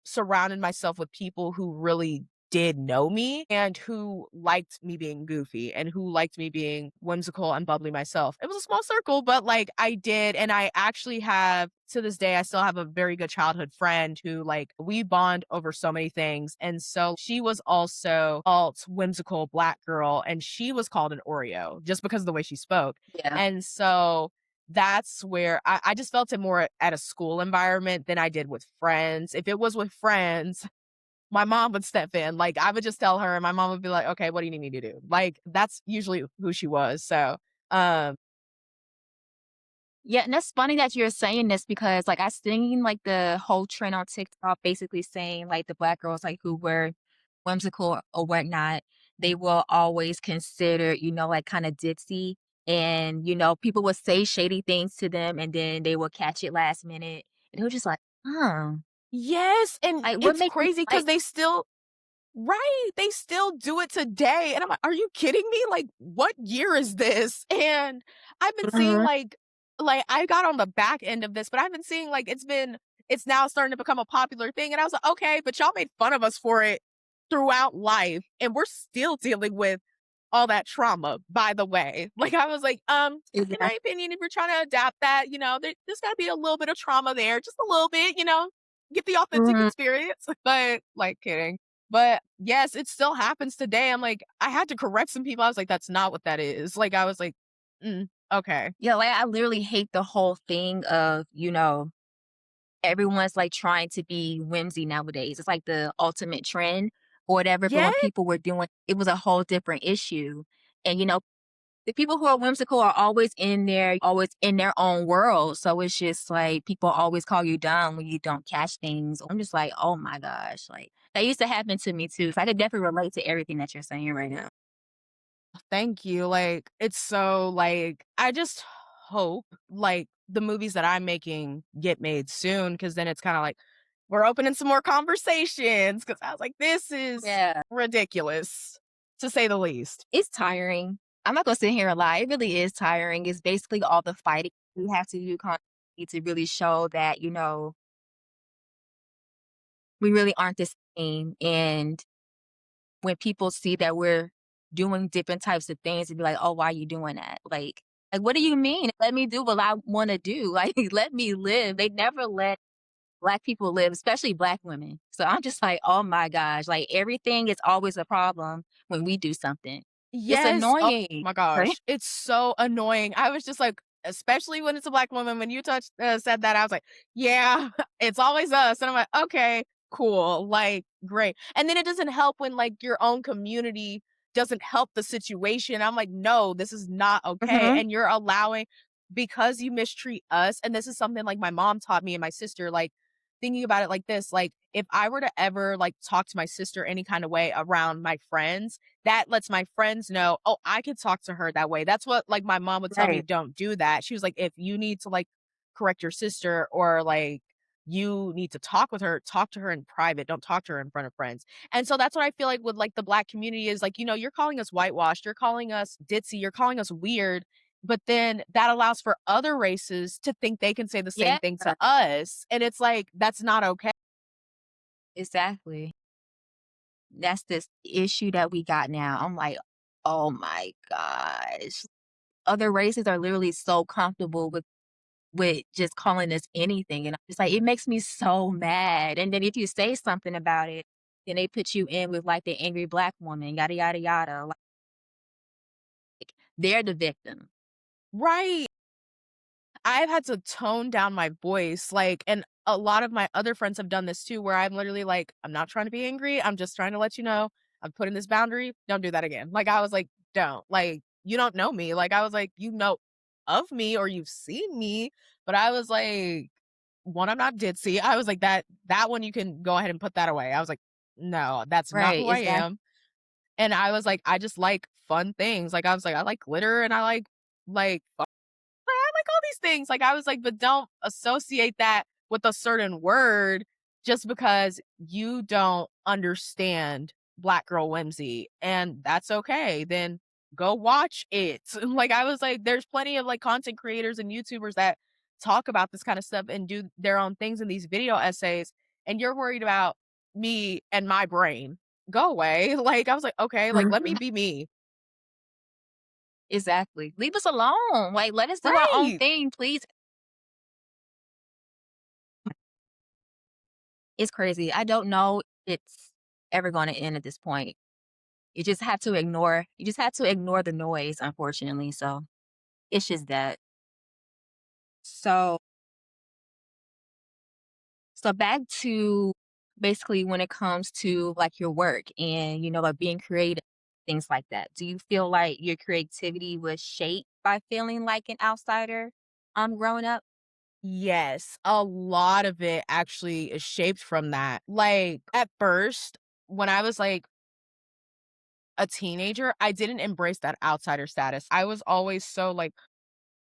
surrounded myself with people who really did know me and who liked me being goofy and who liked me being whimsical and bubbly myself. It was a small circle, but like I did. And I actually have to this day, I still have a very good childhood friend who like we bond over so many things. And so she was also alt whimsical black girl and she was called an Oreo just because of the way she spoke. Yeah. And so that's where I just felt it more at a school environment than I did with friends. If it was with friends, my mom would step in. Like, I would just tell her, and my mom would be like, "Okay, what do you need me to do?" Like, that's usually who she was. So, um, Yeah, and that's funny that you're saying this because, like, I seen, like, the whole trend on TikTok basically saying, like, the black girls, like, who were whimsical or whatnot, they will always consider, like, kinda ditzy, and, people would say shady things to them, and then they will catch it last minute, and they were just like, "Huh." yes, and Like, what it's makes you crazy because like they still right, they still do it today, and I'm like, "Are you kidding me? Like, what year is this?" And I've been seeing, Mhm. I got on the back end of this, but I've been seeing, it's now starting to become a popular thing, and I was like, "Okay, but y'all made fun of us for it throughout life, and we're still dealing with all that trauma, by the way." Like, I was like, in my Exactly. opinion, if you're trying to adapt that, there's gotta be a little bit of trauma there, just a little bit, get the authentic Mhm. experience, but, like, kidding. But, yes, it still happens today. I'm like, I had to correct some people. I was like, "That's not what that is." Like, I was like, okay." Yeah, like, I literally hate the whole thing of, everyone's, like, trying to be whimsy nowadays. It's like the ultimate trend or whatever, but Yeah. when people were doing it was a whole different issue, and, the people who are whimsical are always in their own world, so it's just like people always call you dumb when you don't catch things. I'm just like, "Oh my gosh," like, that used to happen to me too, so I could definitely relate to everything that you're saying right now. Thank you. Like, it's so, like I just hope, like, the movies that I'm making get made soon, because then it's kinda like, we're opening some more conversations. Because I was like, "This is Yeah. ridiculous," to say the least. It's tiring. I'm not gonna sit here and lie, it really is tiring. It's basically all the fighting we have to do constantly to really show that, we really aren't the same, and when people see that we're doing different types of things, and be like, "Oh, why are you doing that?" Like, "What do you mean? Let me do what I wanna do." Like, let me live. They never let Black people live, especially Black women. So I'm just like, "Oh my gosh," like, everything is always a problem when we do something. It's Yes. Oh annoying, my right? gosh. It's so annoying. I was just like, especially when it's a black woman, when you said that, I was like, yeah, it's always us. And I'm like, okay, cool. Like, great. And then it doesn't help when like your own community doesn't help the situation. I'm like, no, this is not okay. Mhm. And you're allowing, because you mistreat us. And this is something like my mom taught me and my sister, like thinking about it like this, like if I were to ever like talk to my sister any kind of way around my friends, that lets my friends know, "Oh, I could talk to her that way." That's what, like, my mom would tell me, Right. "Don't do that." She was like, "If you need to, like, correct your sister or, like, you need to talk to her in private, don't talk to her in front of friends." And so that's what I feel like with, like, the Black community is, like, you're calling us whitewashed, you're calling us ditzy, you're calling us weird, but then that allows for other races to think they can say the same Yeah, thing to us, and it's like, that's not okay. exactly. That's this issue that we got now. I'm like, "Oh my gosh." Other races are literally so comfortable with just calling us anything, and it's like, it makes me so mad, and then if you say something about it, then they put you in with, like, the angry Black woman, yada, yada, yada, like, They're the victim. Right. I've had to tone down my voice, like, and a lot of my other friends have done this too, where I'm literally like, "I'm not trying to be angry, I'm just trying to let you know, I'm putting this boundary, don't do that again." Like, I was like, "Don't, like, you don't know me." Like, I was like, "You know of me or you've seen me," but I was like, 1, I'm not ditzy. I was like, "That one, you can go ahead and put that away." I was like, "No, that's not Right, who I exactly. am." And I was like, "I just like fun things." Like, I was like, "I like glitter and I like I like all these things." Like, I was like, but don't associate that with a certain word just because you don't understand Black Girl Whimsy, and that's okay. Then go watch it. Like, I was like, there's plenty of like content creators and YouTubers that talk about this kind of stuff and do their own things in these video essays, and you're worried about me and my brain. Go away. Like, I was like, okay, like, let me Mhm. be me. Exactly. Leave us alone. Like, let us do our own Right. thing, please. It's crazy. I don't know if it's ever gonna end at this point. You just have to ignore the noise, unfortunately, so it's just that. So so back to basically when it comes to, like, your work and, like, being creative, things like that. Do you feel like your creativity was shaped by feeling like an outsider, growing up? Yes, a lot of it actually is shaped from that. Like, at first, when I was, like, a teenager, I didn't embrace that outsider status. I was always so like,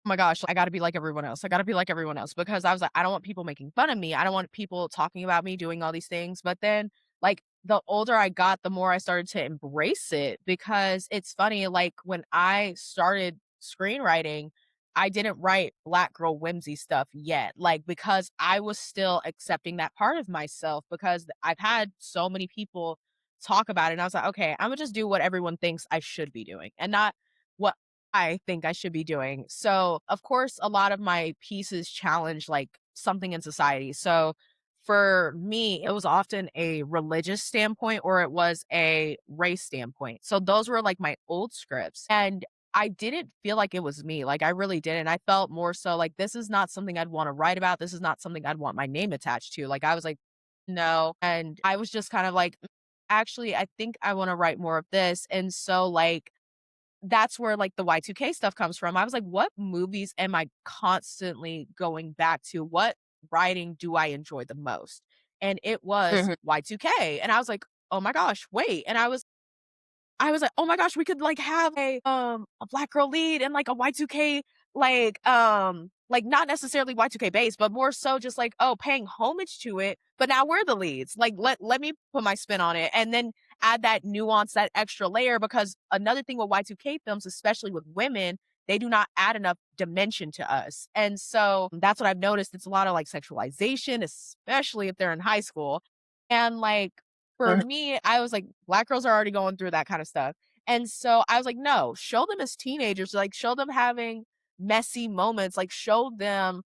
"Oh my gosh, I gotta be like everyone else. I gotta be like everyone else," because I was like, "I don't want people making fun of me. I don't want people talking about me doing all these things." But then, like, the older I got, the more I started to embrace it because it's funny, like, when I started screenwriting, I didn't write Black girl whimsy stuff yet, like, because I was still accepting that part of myself because I've had so many people talk about it, and I was like, "Okay, Imma just do what everyone thinks I should be doing and not what I think I should be doing." So, of course, a lot of my pieces challenge like something in society. So, for me, it was often a religious standpoint or it was a race standpoint. So, those were like my old scripts. And I didn't feel like it was me. Like, I really didn't. I felt more so like this is not something I'd want to write about. This is not something I'd want my name attached to. Like, I was like, no. And I was just kind of like, actually, I think I want to write more of this. And so, like, that's where, like, the Y2K stuff comes from. I was like, "What movies am I constantly going back to? What writing do I enjoy the most?" And it was Mhm. Y2K, and I was like, "Oh my gosh, wait," and I was like, "Oh my gosh, we could, like, have a Black girl lead and, like, a Y2K, like, not necessarily Y2K based, but more so just, like, oh, paying homage to it, but now we're the leads. Like, let me put my spin on it, and then add that nuance, that extra layer," because another thing with Y2K films, especially with women, they do not add enough dimension to us, and so that's what I've noticed. It's a lot of, like, sexualization, especially if they're in high school, and, like, for Mhm. me, I was like, black girls are already going through that kind of stuff. And so I was like, no, show them as teenagers, like show them having messy moments, like show them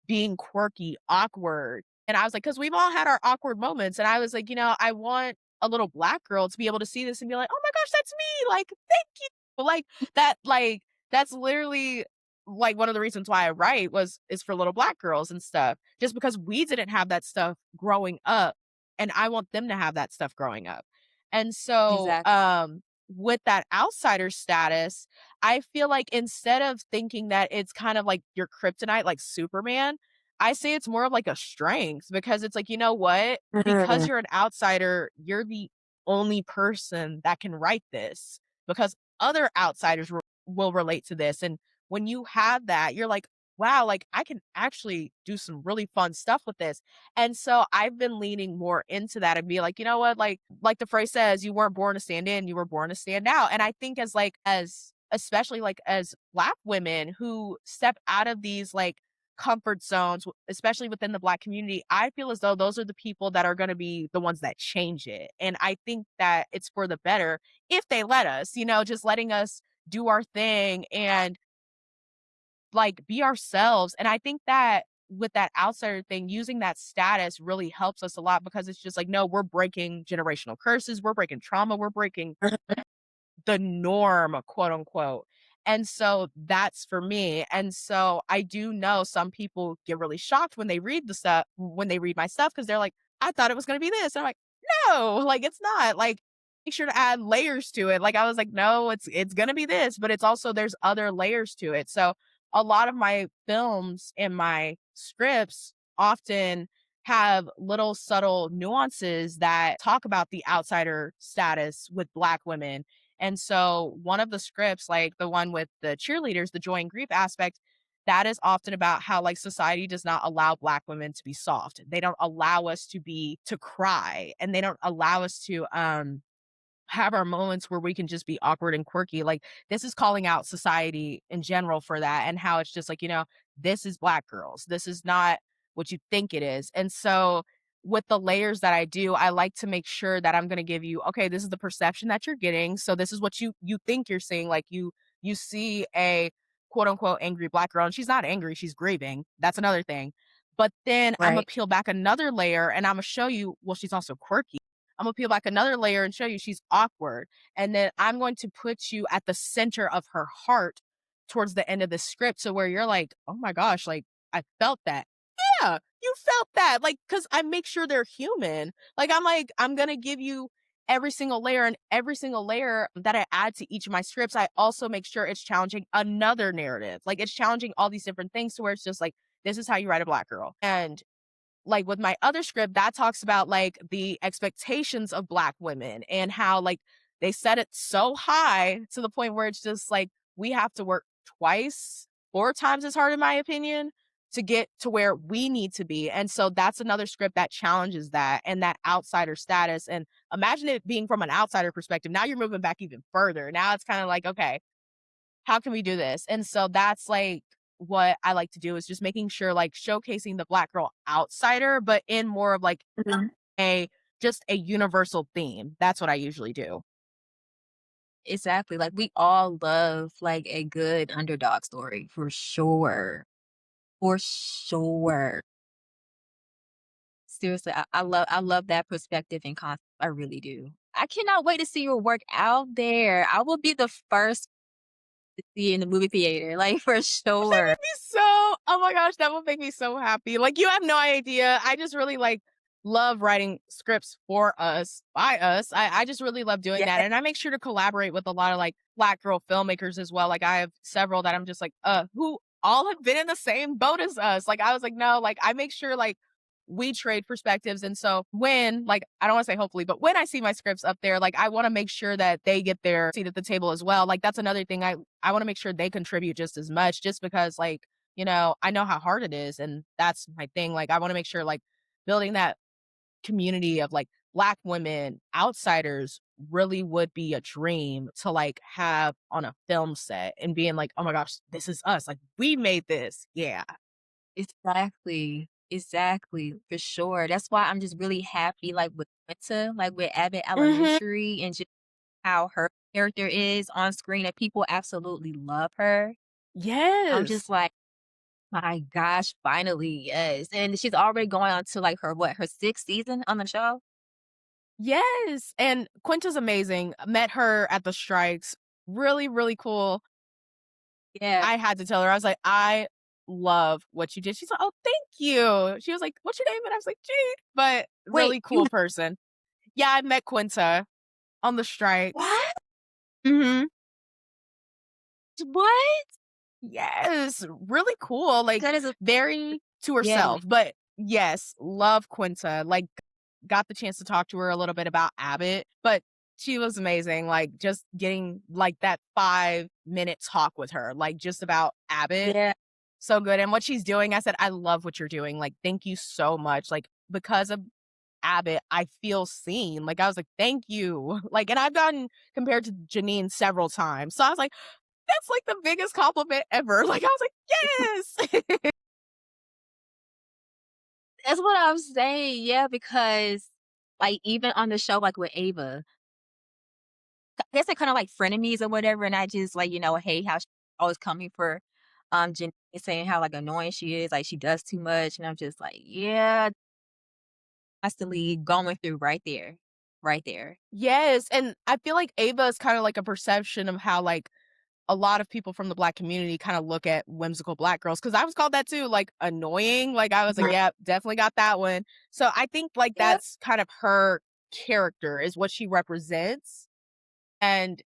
being quirky, awkward. And I was like, because we've all had our awkward moments. And I was like, I want a little black girl to be able to see this and be like, oh my gosh, that's me. Like, thank you. That's literally like one of the reasons why I write is for little black girls and stuff. Just because we didn't have that stuff growing up. And I want them to have that stuff growing up. And so Exactly. with that outsider status, I feel like instead of thinking that it's kind of like your kryptonite, like Superman, I say it's more of like a strength because it's like, you know what? Because Mhm. you're an outsider, you're the only person that can write this because other outsiders will relate to this. And when you have that, you're like, wow, like I can actually do some really fun stuff with this. And so I've been leaning more into that and be like, you know what, like the phrase says, you weren't born to stand in, you were born to stand out. And I think as especially like as black women who step out of these like comfort zones, especially within the black community, I feel as though those are the people that are going to be the ones that change it. And I think that it's for the better if they let us, just letting us do our thing and like be ourselves. And I think that with that outsider thing, using that status really helps us a lot because it's just like, no, we're breaking generational curses, we're breaking trauma, we're breaking the norm, quote unquote. And so that's for me. And so I do know some people get really shocked when they read the stuff when they read my stuff because they're like, I thought it was gonna be this. And I'm like, no, like it's not. Like make sure to add layers to it. Like I was like, no, it's gonna be this, but it's also there's other layers to it. So a lot of my films and my scripts often have little subtle nuances that talk about the outsider status with Black women. And so one of the scripts, like the one with the cheerleaders, the joy and grief aspect, that is often about how like society does not allow Black women to be soft. They don't allow us to cry, and they don't allow us to have our moments where we can just be awkward and quirky. Like this is calling out society in general for that, and how it's just like, this is Black girls. This is not what you think it is. And so with the layers that I do, I like to make sure that I'm going to give you, okay, this is the perception that you're getting. So this is what you think you're seeing. Like you see a quote unquote angry Black girl, and she's not angry, she's grieving. That's another thing. But then I'm gonna Right. peel back another layer and I'm gonna show you, well, she's also quirky. I'm gonna peel back another layer and show you she's awkward. And then I'm going to put you at the center of her heart towards the end of the script. So where you're like, oh my gosh, like I felt that. Yeah, you felt that. Like, cause I make sure they're human. Like, I'm gonna give you every single layer, and every single layer that I add to each of my scripts, I also make sure it's challenging another narrative. Like it's challenging all these different things to where it's just like, this is how you write a Black girl. And like with my other script that talks about like the expectations of Black women and how like they set it so high to the point where it's just like we have to work twice, 4 times as hard in my opinion to get to where we need to be. And so that's another script that challenges that and that outsider status. And imagine it being from an outsider perspective. Now you're moving back even further. Now it's kind of like, okay, how can we do this? And so that's like what I like to do is just making sure like showcasing the Black girl outsider, but in more of like Mhm. a just a universal theme. That's what I usually do. Exactly. Like we all love like a good underdog story for sure. For sure. Seriously, I love that perspective and concept. I really do. I cannot wait to see your work out there. I will be the first to see it in the movie theater, like for That sure. would be so oh my gosh, that would make me so happy. Like, you have no idea. I just really, like, love writing scripts for us, by us. I just really love doing Yeah, that, and I make sure to collaborate with a lot of, like, Black girl filmmakers as well. Like, I have several that I'm just like, who all have been in the same boat as us. Like, I was like, "No," like, I make sure, like, we trade perspectives, and so when like, I don't wanna say hopefully, but when I see my scripts up there, like, I wanna make sure that they get their seat at the table as well. Like, that's another thing I wanna make sure they contribute just as much just because, like, I know how hard it is, and that's my thing. Like, I wanna make sure, like, building that community of, like, Black women, outsiders really would be a dream to, like, have on a film set and being like, "Oh my gosh, this is us. Like, we made this." Yeah. exactly. Exactly. For sure. That's why I'm just really happy like with Quinta, like with Abbott Mhm. Elementary and just how her character is on screen and people absolutely love her. I'm just Yes. like, my gosh, finally, yes. And she's already going on to like her 6th season on the show? Yes, and Quinta's amazing. Met her at the strikes. Really, really cool. Yeah. I had to tell her, I was like, "I love what you did." She's like, "Oh, thank you." She was like, "What's your name?" And I was like, "Jade." But Wait, really you cool person. Yeah, I met Quinta on the strikes. what? Mhm. What? Yes, really cool, like, That is a very to yeah, herself, but yes, love Quinta, like, got the chance to talk to her a little bit about Abbott, but she was amazing, like, just getting, like, that 5-minute talk with her, like, just about Abbott, yeah. so good, and what she's doing, I said, "I love what you're doing, like, thank you so much, like, because of Abbott, I feel seen," like, I was like, "Thank you," like, and I've gotten compared to Janine several times, so I was like, that's like the biggest compliment ever. Like, I was like, "Yes." That's what I'm saying, yeah, because, like, even on the show, like, with Ava, I guess they're kinda like frenemies or whatever, and I just, like, hate how she's always coming for, Jenny, saying how, like, annoying she is, like, she does too much, and I'm just like, "Yeah," constantly going through right there. Right there. Yes, and I feel like Ava is kinda like a perception of how, like, a lot of people from the Black community kinda look at whimsical Black girls, because I was called that too, like, annoying, like, I was like, Mhm. "Yep, definitely got that one." So, I think, like, Yeah. that's kind of her character is what she represents, and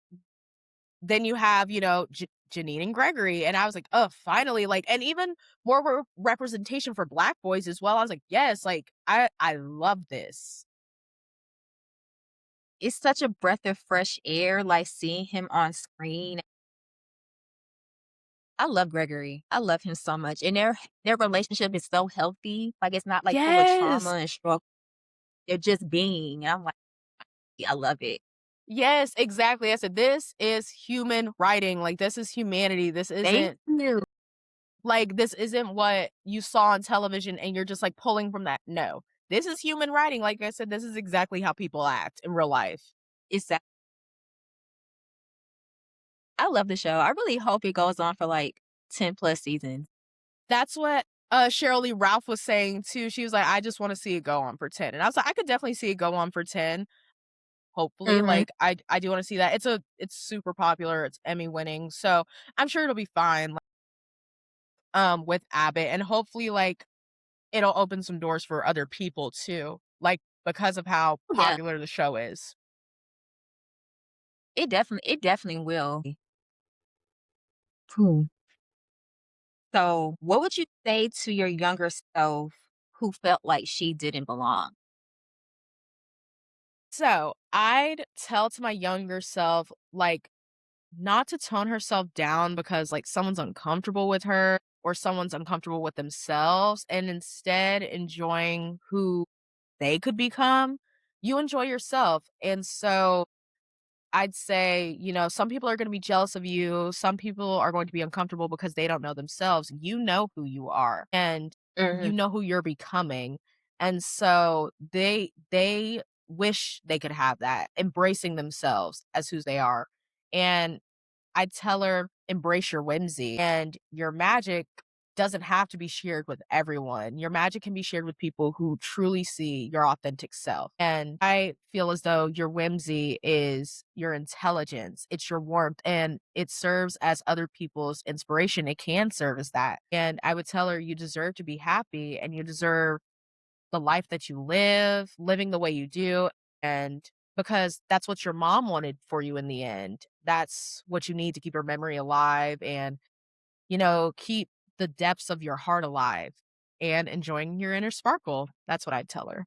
then you have, Janine and Gregory, and I was like, "Oh, finally," like, and even more representation for Black boys as well. I was like, "Yes," like, I love this. It's such a breath of fresh air, like, seeing him on screen. I love Gregory. I love him so much, and their relationship is so healthy, like, it's not, like, full of trauma Yes. and struggle. They're just being, and I'm like, "Yeah, I love it." Yes, exactly. I said, "This is human writing, like, this is humanity. Thank you. This isn't what you saw on television and you're just, like, pulling from that. No. This is human writing." Like I said, this is exactly how people act in real life. It's that I love the show. I really hope it goes on for, like, 10 plus seasons. That's what, Sheryl Lee Ralph was saying too. She was like, "I just wanna see it go on for 10." And I was like, "I could definitely see it go on for 10." Hopefully, Mhm. like, I do wanna see that. It's super popular, it's Emmy winning, so I'm sure it'll be fine, like, with Abbott, and hopefully, like, it'll open some doors for other people too, like, because of how Oh, yeah. popular the show is. It definitely will. Cool. So, what would you say to your younger self who felt like she didn't belong? So, I'd tell to my younger self, like, not to tone herself down because, like, someone's uncomfortable with her or someone's uncomfortable with themselves, and instead enjoying who they could become. You enjoy yourself, and so I'd say, some people are gonna be jealous of you, some people are going to be uncomfortable because they don't know themselves. You know who you are, and you Mhm. know who you're becoming, and so they wish they could have that, embracing themselves as who they are, and I tell her, "Embrace your whimsy, and your magic doesn't have to be shared with everyone. Your magic can be shared with people who truly see your authentic self." And I feel as though your whimsy is your intelligence, it's your warmth, and it serves as other people's inspiration. It can serve as that. And I would tell her, "You deserve to be happy, and you deserve the life that you live, living the way you do, and because that's what your mom wanted for you in the end. That's what you need to keep her memory alive and, keep the depths of your heart alive and enjoying your inner sparkle." That's what I'd tell her.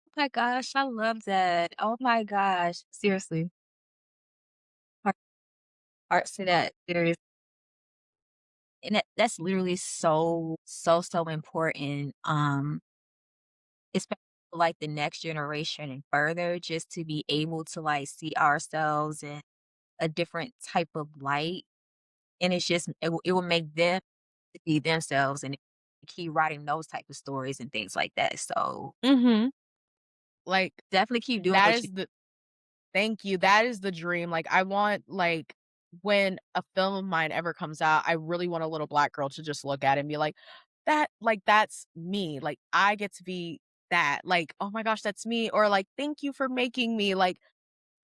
Oh my gosh, I love that. Oh my gosh. Seriously. Heart hearts to that. Serious. And that's literally so, so, so important. Especially for, like, the next generation and further, just to be able to, like, see ourselves in a different type of light. And it's just it will make them see themselves and keep writing those type of stories and things like that. So Mhm. Like, definitely keep doing that what you is the thank you. That is the dream. Like, I want, like, when a film of mine ever comes out, I really want a little Black girl to just look at it and be like, that's me. Like, I get to be that. Like, oh my gosh, that's me. Or like, thank you for making me. Like,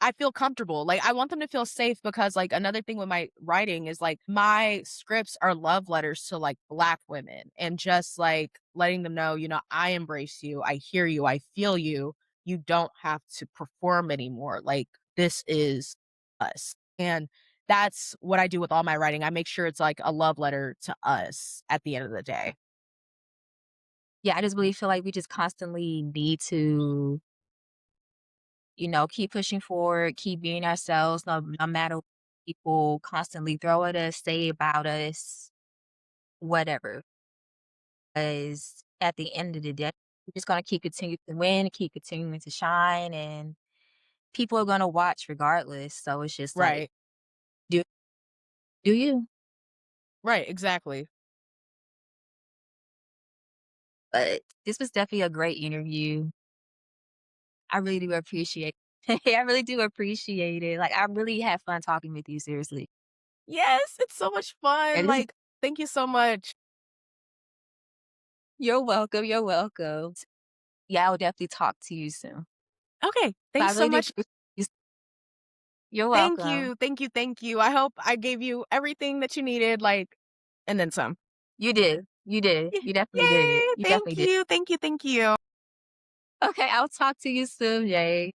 I feel comfortable. Like, I want them to feel safe because, like, another thing with my writing is, like, my scripts are love letters to, like, Black women and just, like, letting them know, "I embrace you. I hear you. I feel you. You don't have to perform anymore. Like, this is us." And that's what I do with all my writing. I make sure it's, like, a love letter to us at the end of the day. Yeah, I just really feel like we just constantly need to, keep pushing forward, keep being ourselves, no matter what people constantly throw at us, say about us, whatever. Because at the end of the day, we're just gonna keep continuing to win, keep continuing to shine, and people are gonna watch regardless. So it's just like, Right. do do you? Right, exactly. But this was definitely a great interview. I really do appreciate I really do appreciate it. Like, I really had fun talking with you, seriously. Yes, it's so much fun. And this is Like, thank you so much. You're welcome, you're welcome. Yeah, I'll definitely talk to you soon. Okay, But I thanks so really do much. appreciate you You're Thank welcome. you, thank you, thank you. I hope I gave you everything that you needed, like, and then some. You did. You did. Y You definitely did. Yay! You definitely Thank did. you, thank you, thank you. Okay, I'll talk to you soon, Jay.